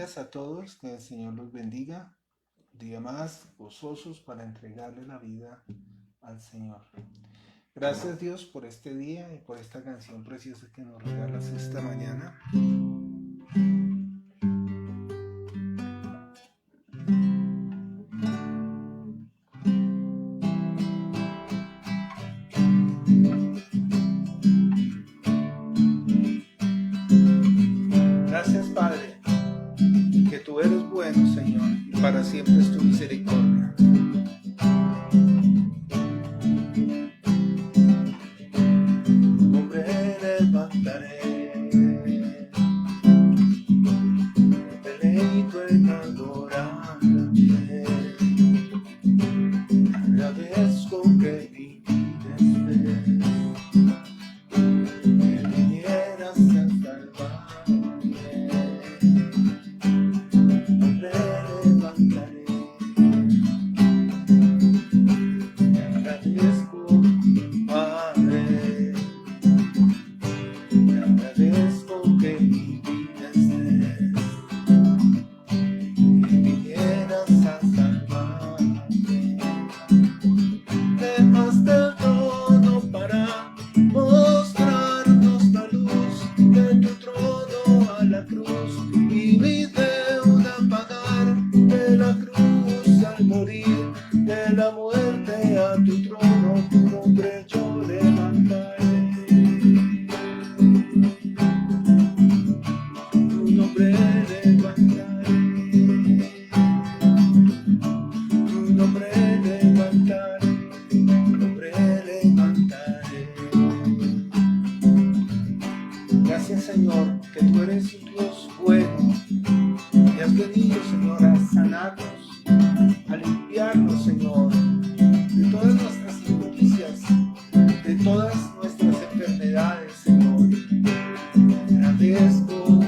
días a todos, que el Señor los bendiga. Un día más gozosos para entregarle la vida al Señor. Gracias Dios por este día y por esta canción preciosa que nos regalas esta mañana. Gracias Padre, que tú eres bueno Señor y para siempre es tu misericordia. Gracias Señor, que tú eres un Dios bueno y has venido Señor a sanarnos, a limpiarnos Señor de todas nuestras injusticias, de todas nuestras enfermedades Señor. Te agradezco.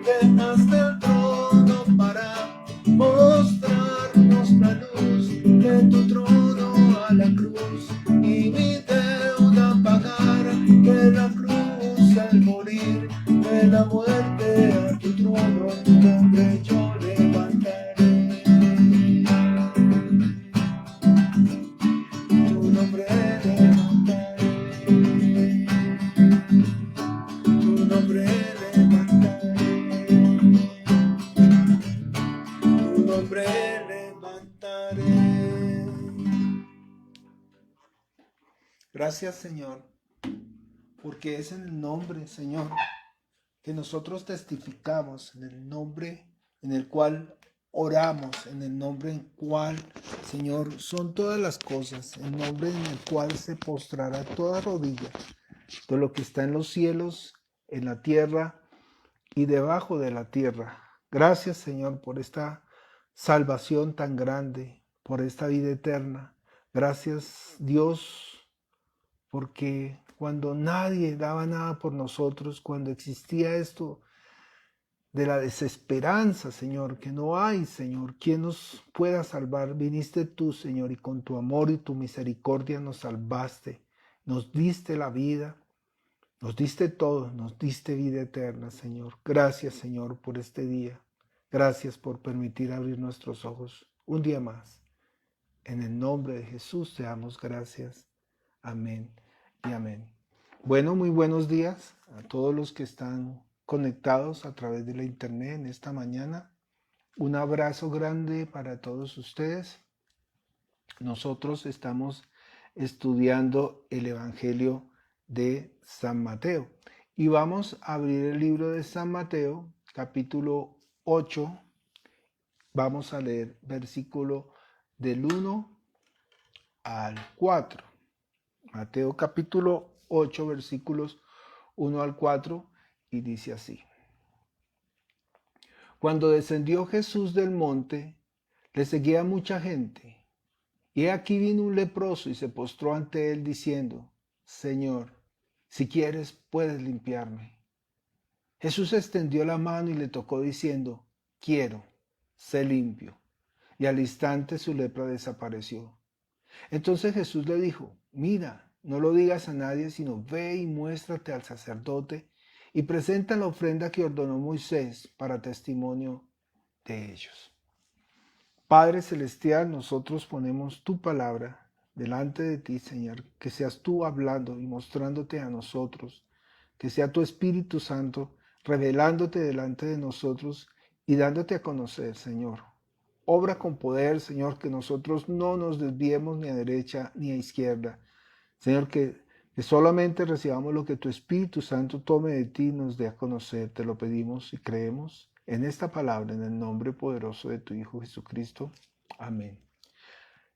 Dejaste el trono para mostrarnos la luz de tu trono a la cruz y mi deuda pagar, de la cruz al morir, de la muerte a tu trono, tu nombre yo levantaré. Tu nombre levantaré. Tu nombre levantaré. Tu nombre levantaré. Gracias Señor, porque es en el nombre, Señor, que nosotros testificamos, en el nombre en el cual oramos, en el nombre en cual, Señor, son todas las cosas, en el nombre en el cual se postrará toda rodilla, todo lo que está en los cielos, en la tierra y debajo de la tierra. Gracias, Señor, por esta salvación tan grande, por esta vida eterna. Gracias, Dios, porque cuando nadie daba nada por nosotros, cuando existía esto de la desesperanza, Señor, que no hay, Señor, quien nos pueda salvar, viniste tú, Señor, y con tu amor y tu misericordia nos salvaste, nos diste la vida, nos diste todo, nos diste vida eterna, Señor. Gracias, Señor, por este día. Gracias por permitir abrir nuestros ojos un día más. En el nombre de Jesús te damos gracias. Amén y amén. Bueno, muy buenos días a todos los que están conectados a través de la internet en esta mañana. Un abrazo grande para todos ustedes. Nosotros estamos estudiando el Evangelio de San Mateo y vamos a abrir el libro de San Mateo, capítulo 8. Vamos a leer versículo del 1 al 4. Mateo capítulo 8, versículos 1 al 4, y dice así. Cuando descendió Jesús del monte, le seguía mucha gente. Y he aquí vino un leproso y se postró ante él diciendo, Señor, si quieres puedes limpiarme. Jesús extendió la mano y le tocó diciendo, quiero, sé limpio. Y al instante su lepra desapareció. Entonces Jesús le dijo, mira, no lo digas a nadie, sino ve y muéstrate al sacerdote y presenta la ofrenda que ordenó Moisés para testimonio de ellos. Padre Celestial, nosotros ponemos tu palabra delante de ti, Señor, que seas tú hablando y mostrándote a nosotros, que sea tu Espíritu Santo revelándote delante de nosotros y dándote a conocer, Señor. Obra con poder, Señor, que nosotros no nos desviemos ni a derecha ni a izquierda. Señor, que solamente recibamos lo que tu Espíritu Santo tome de ti y nos dé a conocer. Te lo pedimos y creemos en esta palabra, en el nombre poderoso de tu Hijo Jesucristo. Amén.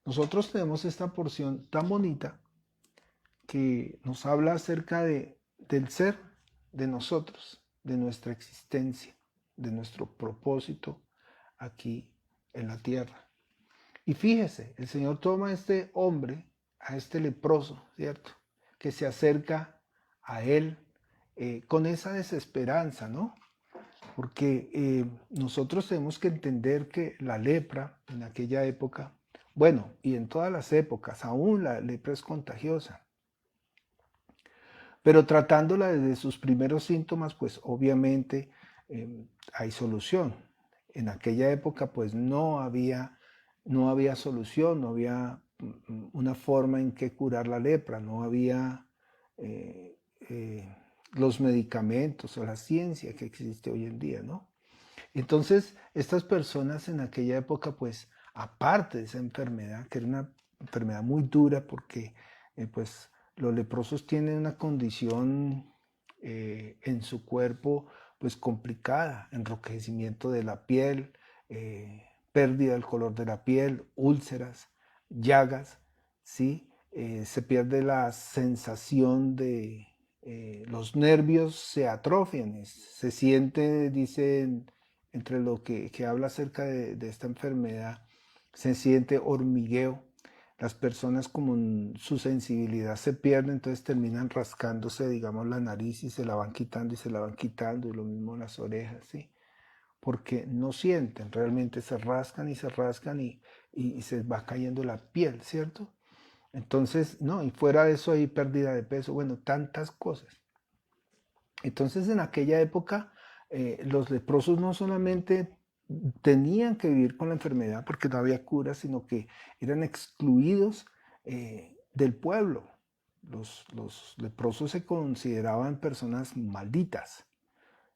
Nosotros tenemos esta porción tan bonita que nos habla acerca del ser de nosotros, de nuestra existencia, de nuestro propósito aquí en la tierra. Y fíjese, el Señor toma a este hombre, a este leproso, ¿cierto? Que se acerca a él con esa desesperanza, ¿no? Porque nosotros tenemos que entender que la lepra en aquella época, bueno, y en todas las épocas, aún la lepra es contagiosa. Pero tratándola desde sus primeros síntomas, pues obviamente hay solución. En aquella época, pues no había solución, no había una forma en que curar la lepra, no había eh, eh, los medicamentos o la ciencia que existe hoy en día, ¿no? Entonces, estas personas en aquella época, pues, aparte de esa enfermedad, que era una enfermedad muy dura porque, pues, los leprosos tienen una condición en su cuerpo, pues, complicada, enrojecimiento de la piel, pérdida del color de la piel, úlceras, llagas, ¿sí? Se pierde la sensación de los nervios se atrofian, se siente, dicen, entre lo que habla acerca de esta enfermedad, se siente hormigueo. Las personas como su sensibilidad se pierde, entonces terminan rascándose, digamos, la nariz y se la van quitando y se la van quitando, y lo mismo las orejas, ¿sí? Porque no sienten, realmente se rascan y se va cayendo la piel, ¿cierto? Entonces, no, y fuera de eso hay pérdida de peso, bueno, tantas cosas. Entonces, en aquella época, los leprosos no solamente tenían que vivir con la enfermedad porque no había cura, sino que eran excluidos del pueblo. Los leprosos se consideraban personas malditas,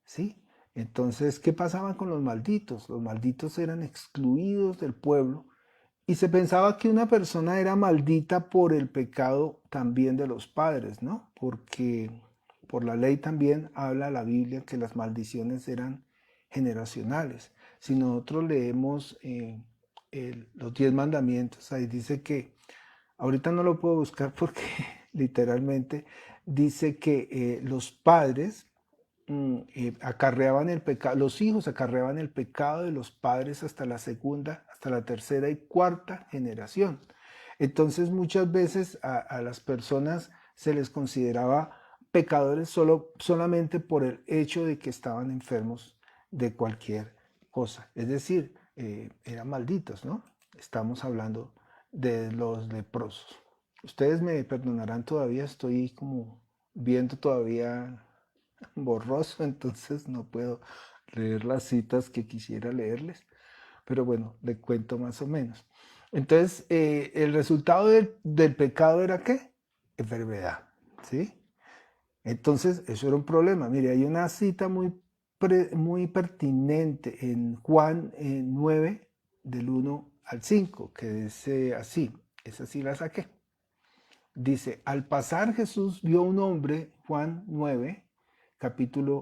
¿sí? Entonces, ¿qué pasaba con los malditos? Los malditos eran excluidos del pueblo y se pensaba que una persona era maldita por el pecado también de los padres, ¿no? Porque por la ley también habla la Biblia que las maldiciones eran generacionales. Si nosotros leemos los 10 mandamientos, ahí dice que, ahorita no lo puedo buscar porque literalmente dice que los padres acarreaban el pecado, los hijos acarreaban el pecado de los padres hasta la segunda, hasta la tercera y cuarta generación. Entonces muchas veces a las personas se les consideraba pecadores solamente por el hecho de que estaban enfermos de cualquier cosa. Es decir, eran malditos, ¿no? Estamos hablando de los leprosos. Ustedes me perdonarán todavía, estoy como viendo todavía borroso, entonces no puedo leer las citas que quisiera leerles, pero bueno, le cuento más o menos. Entonces, el resultado del pecado era ¿qué? Enfermedad, ¿sí? Entonces, eso era un problema. Mire, hay una cita muy pertinente en Juan 9, del 1 al 5, que dice así, esa sí la saqué. Dice, al pasar Jesús vio un hombre, Juan 9,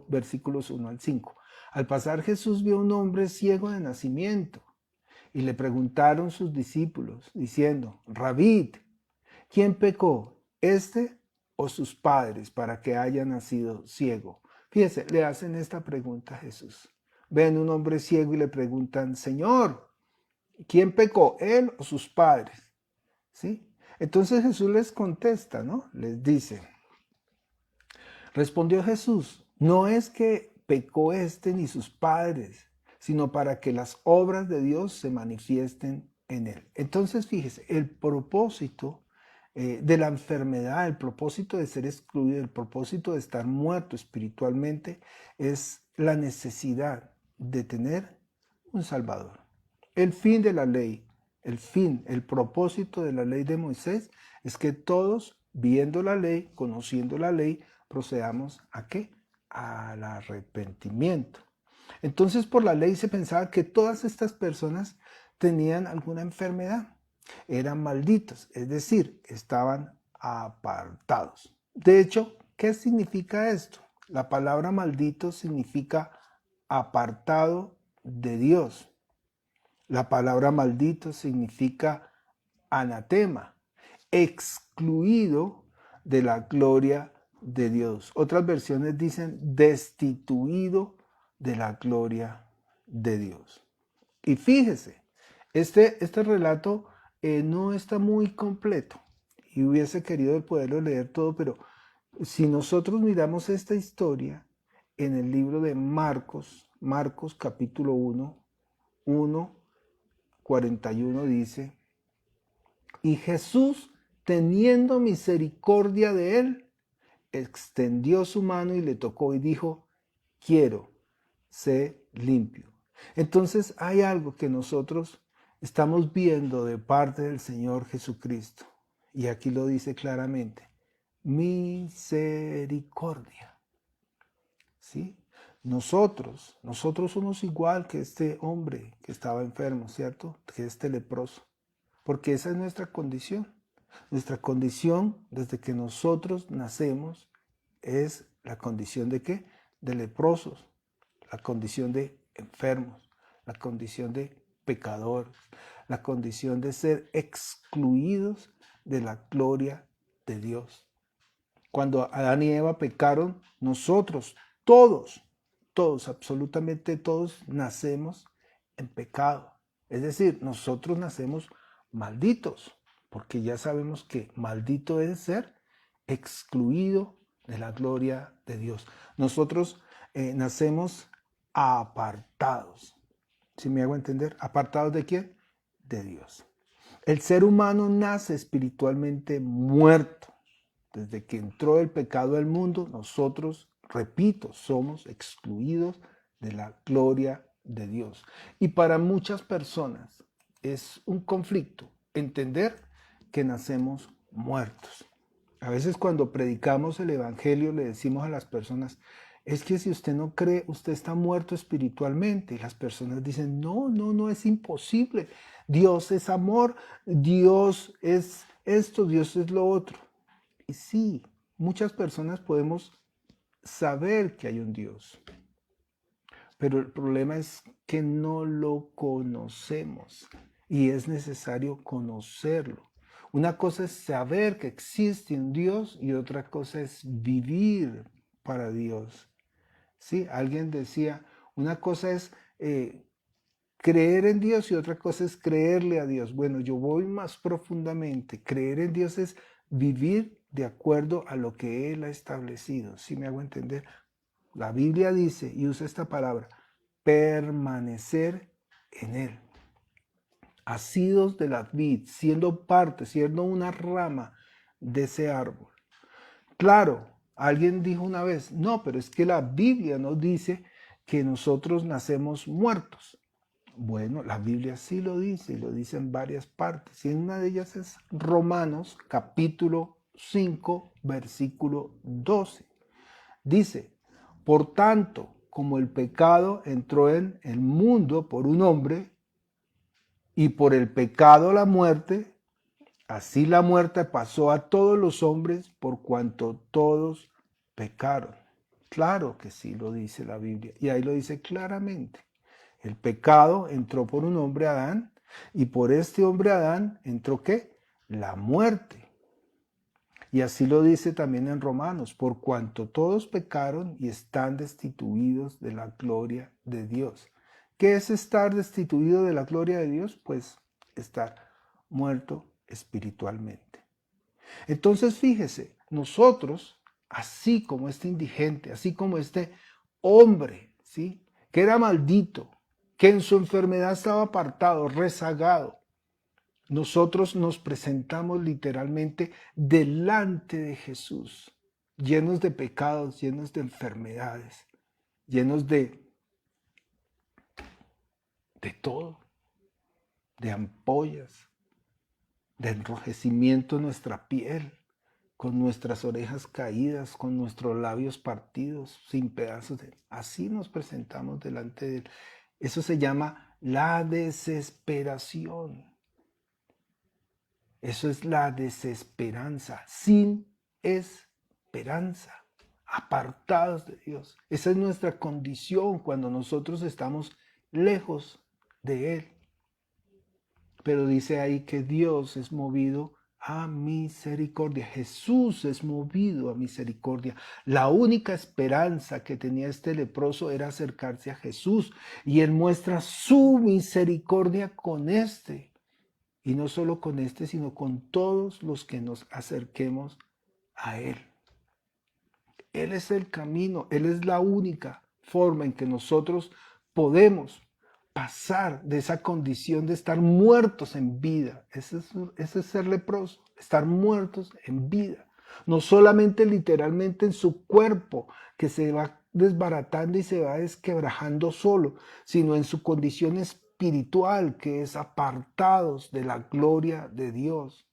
versículos 1 al 5. Al pasar Jesús vio un hombre ciego de nacimiento y le preguntaron sus discípulos, diciendo, Rabí, ¿quién pecó, este o sus padres, para que haya nacido ciego? Fíjese, le hacen esta pregunta a Jesús. Ven un hombre ciego y le preguntan, Señor, ¿quién pecó, él o sus padres? ¿Sí? Entonces Jesús les contesta, ¿no? Les dice, respondió Jesús, no es que pecó este ni sus padres, sino para que las obras de Dios se manifiesten en él. Entonces, fíjese, el propósito de la enfermedad, el propósito de ser excluido, el propósito de estar muerto espiritualmente, es la necesidad de tener un Salvador. El fin de la ley, el propósito de la ley de Moisés es que todos, viendo la ley, conociendo la ley, procedamos ¿a qué? Al arrepentimiento. Entonces, por la ley se pensaba que todas estas personas tenían alguna enfermedad, eran malditos, es decir, estaban apartados. De hecho, ¿qué significa esto? La palabra maldito significa apartado de Dios. La palabra maldito significa anatema, excluido de la gloria de Dios. Otras versiones dicen destituido de la gloria de Dios. Y fíjese, este relato no está muy completo y hubiese querido poderlo leer todo, pero si nosotros miramos esta historia en el libro de Marcos capítulo 1, 41 dice, y Jesús, teniendo misericordia de él, extendió su mano y le tocó y dijo, quiero, sé limpio. Entonces hay algo que nosotros estamos viendo de parte del Señor Jesucristo. Y aquí lo dice claramente, misericordia. ¿Sí? Nosotros somos igual que este hombre que estaba enfermo, ¿cierto? Que este leproso. Porque esa es nuestra condición. Nuestra condición desde que nosotros nacemos es la condición de ¿qué? De leprosos, la condición de enfermos, la condición de pecadores, la condición de ser excluidos de la gloria de Dios. Cuando Adán y Eva pecaron, nosotros, todos, absolutamente todos, nacemos en pecado. Es decir, nosotros nacemos malditos, porque ya sabemos que maldito es ser excluido de la gloria de Dios. Nosotros nacemos apartados. ¿Sí me hago entender? ¿Apartados de quién? De Dios. El ser humano nace espiritualmente muerto. Desde que entró el pecado al mundo, nosotros, repito, somos excluidos de la gloria de Dios. Y para muchas personas es un conflicto entender que nacemos muertos. A veces cuando predicamos el evangelio le decimos a las personas, es que si usted no cree, usted está muerto espiritualmente. Y las personas dicen, no, es imposible. Dios es amor, Dios es esto, Dios es lo otro. Y sí, muchas personas podemos saber que hay un Dios, pero el problema es que no lo conocemos y es necesario conocerlo. Una cosa es saber que existe un Dios y otra cosa es vivir para Dios. ¿Sí? Alguien decía, una cosa es creer en Dios y otra cosa es creerle a Dios. Bueno, yo voy más profundamente. Creer en Dios es vivir de acuerdo a lo que Él ha establecido. ¿Sí me hago entender? La Biblia dice, y usa esta palabra, permanecer en Él. Asidos de la vid, siendo parte, siendo una rama de ese árbol. Claro, alguien dijo una vez, no, pero es que la Biblia nos dice que nosotros nacemos muertos. Bueno, la Biblia sí lo dice, y lo dice en varias partes. Y en una de ellas es Romanos capítulo 5, versículo 12. Dice, por tanto, como el pecado entró en el mundo por un hombre, y por el pecado la muerte, así la muerte pasó a todos los hombres por cuanto todos pecaron. Claro que sí lo dice la Biblia, y ahí lo dice claramente. El pecado entró por un hombre Adán, y por este hombre Adán entró ¿qué? La muerte. Y así lo dice también en Romanos, por cuanto todos pecaron y están destituidos de la gloria de Dios. ¿Qué es estar destituido de la gloria de Dios? Pues estar muerto espiritualmente. Entonces fíjese, nosotros, así como este indigente, así como este hombre, ¿sí? Que era maldito, que en su enfermedad estaba apartado, rezagado, nosotros nos presentamos literalmente delante de Jesús, llenos de pecados, llenos de enfermedades, llenos de todo, de ampollas, de enrojecimiento en nuestra piel, con nuestras orejas caídas, con nuestros labios partidos, sin pedazos de... Así nos presentamos delante de Él. Eso se llama la desesperación. Eso es la desesperanza, sin esperanza, apartados de Dios. Esa es nuestra condición cuando nosotros estamos lejos de Él. Pero dice ahí que Dios es movido a misericordia. Jesús es movido a misericordia. La única esperanza que tenía este leproso era acercarse a Jesús. Y Él muestra su misericordia con este. Y no solo con este, sino con todos los que nos acerquemos a Él. Él es el camino. Él es la única forma en que nosotros podemos pasar de esa condición de estar muertos en vida. Ese es ser leproso, estar muertos en vida. No solamente literalmente en su cuerpo, que se va desbaratando y se va desquebrajando solo, sino en su condición espiritual, que es apartados de la gloria de Dios.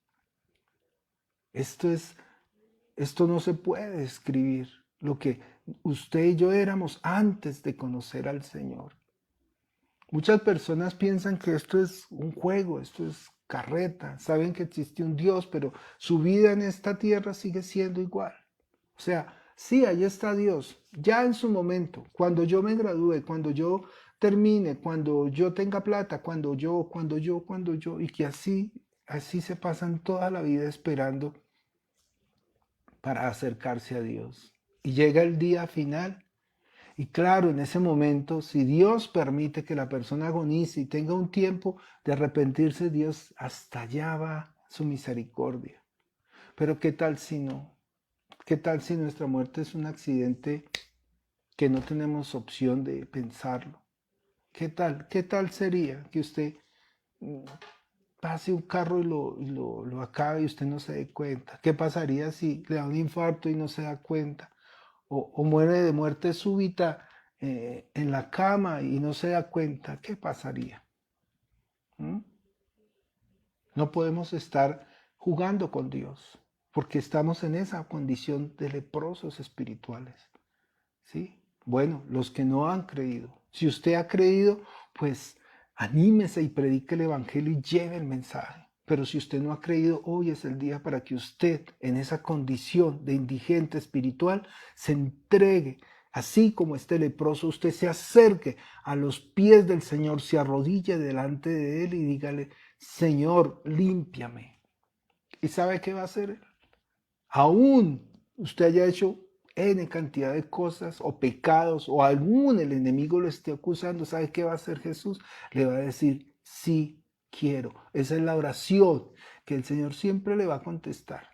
Esto no se puede describir, lo que usted y yo éramos antes de conocer al Señor. Muchas personas piensan que esto es un juego, esto es carreta, saben que existe un Dios, pero su vida en esta tierra sigue siendo igual. O sea, sí, ahí está Dios, ya en su momento, cuando yo me gradúe, cuando yo termine, cuando yo tenga plata, cuando yo, y que así se pasan toda la vida esperando para acercarse a Dios. Y llega el día final. Y claro, en ese momento, si Dios permite que la persona agonice y tenga un tiempo de arrepentirse, Dios hasta allá va su misericordia. Pero ¿qué tal si no? ¿Qué tal si nuestra muerte es un accidente que no tenemos opción de pensarlo? ¿Qué tal? ¿Qué tal sería que usted pase un carro y lo acabe y usted no se dé cuenta? ¿Qué pasaría si le da un infarto y no se da cuenta? O muere de muerte súbita en la cama y no se da cuenta, ¿qué pasaría? ¿Mm? No podemos estar jugando con Dios, porque estamos en esa condición de leprosos espirituales. ¿Sí? Bueno, los que no han creído. Si usted ha creído, pues anímese y predique el Evangelio y lleve el mensaje. Pero si usted no ha creído, hoy es el día para que usted, en esa condición de indigente espiritual, se entregue. Así como este leproso, usted se acerque a los pies del Señor, se arrodille delante de Él y dígale, Señor, límpiame. ¿Y sabe qué va a hacer Él? Aún usted haya hecho N cantidad de cosas o pecados o aún el enemigo lo esté acusando, ¿sabe qué va a hacer Jesús? Le va a decir, sí quiero. Esa es la oración que el Señor siempre le va a contestar.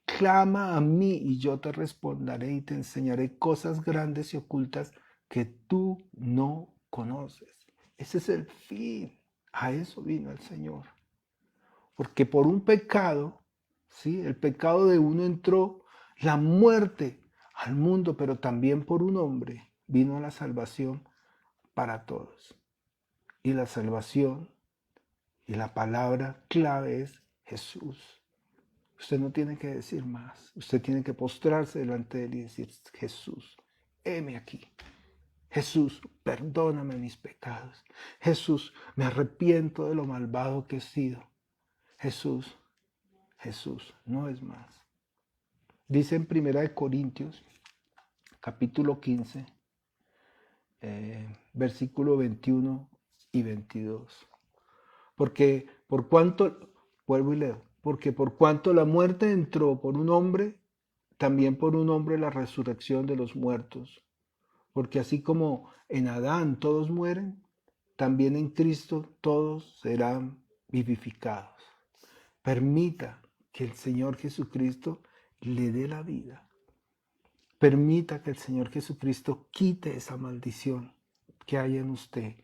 Clama a mí y yo te responderé y te enseñaré cosas grandes y ocultas que tú no conoces. Ese es el fin. A eso vino el Señor. Porque por un pecado, ¿sí? El pecado de uno entró la muerte al mundo, pero también por un hombre vino la salvación para todos. Y la salvación y la palabra clave es Jesús. Usted no tiene que decir más. Usted tiene que postrarse delante de él y decir, Jesús, heme aquí. Jesús, perdóname mis pecados. Jesús, me arrepiento de lo malvado que he sido. Jesús, no es más. Dice en 1 Corintios, capítulo 15, versículo 21 y 22. Porque por cuanto, vuelvo y leo, porque por cuanto la muerte entró por un hombre, también por un hombre la resurrección de los muertos. Porque así como en Adán todos mueren, también en Cristo todos serán vivificados. Permita que el Señor Jesucristo le dé la vida. Permita que el Señor Jesucristo quite esa maldición que hay en usted,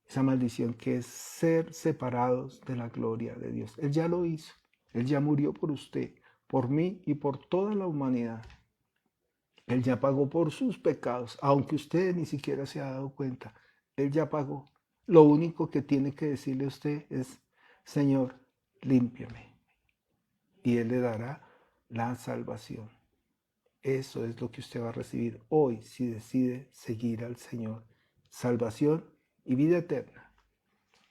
esa maldición que es ser separados de la gloria de Dios. Él ya lo hizo. Él ya murió por usted, por mí y por toda la humanidad. Él ya pagó por sus pecados, aunque usted ni siquiera se ha dado cuenta. Él ya pagó. Lo único que tiene que decirle a usted es, Señor, límpiame. Y Él le dará la salvación. Eso es lo que usted va a recibir hoy si decide seguir al Señor. Salvación y vida eterna.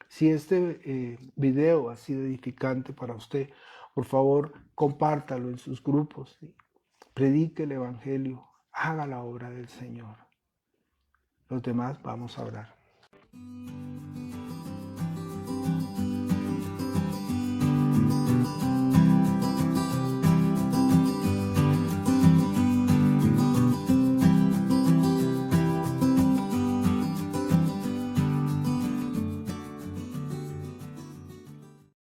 Si este video ha sido edificante para usted, por favor, compártalo en sus grupos. ¿Sí? Predique el Evangelio. Haga la obra del Señor. Los demás vamos a orar.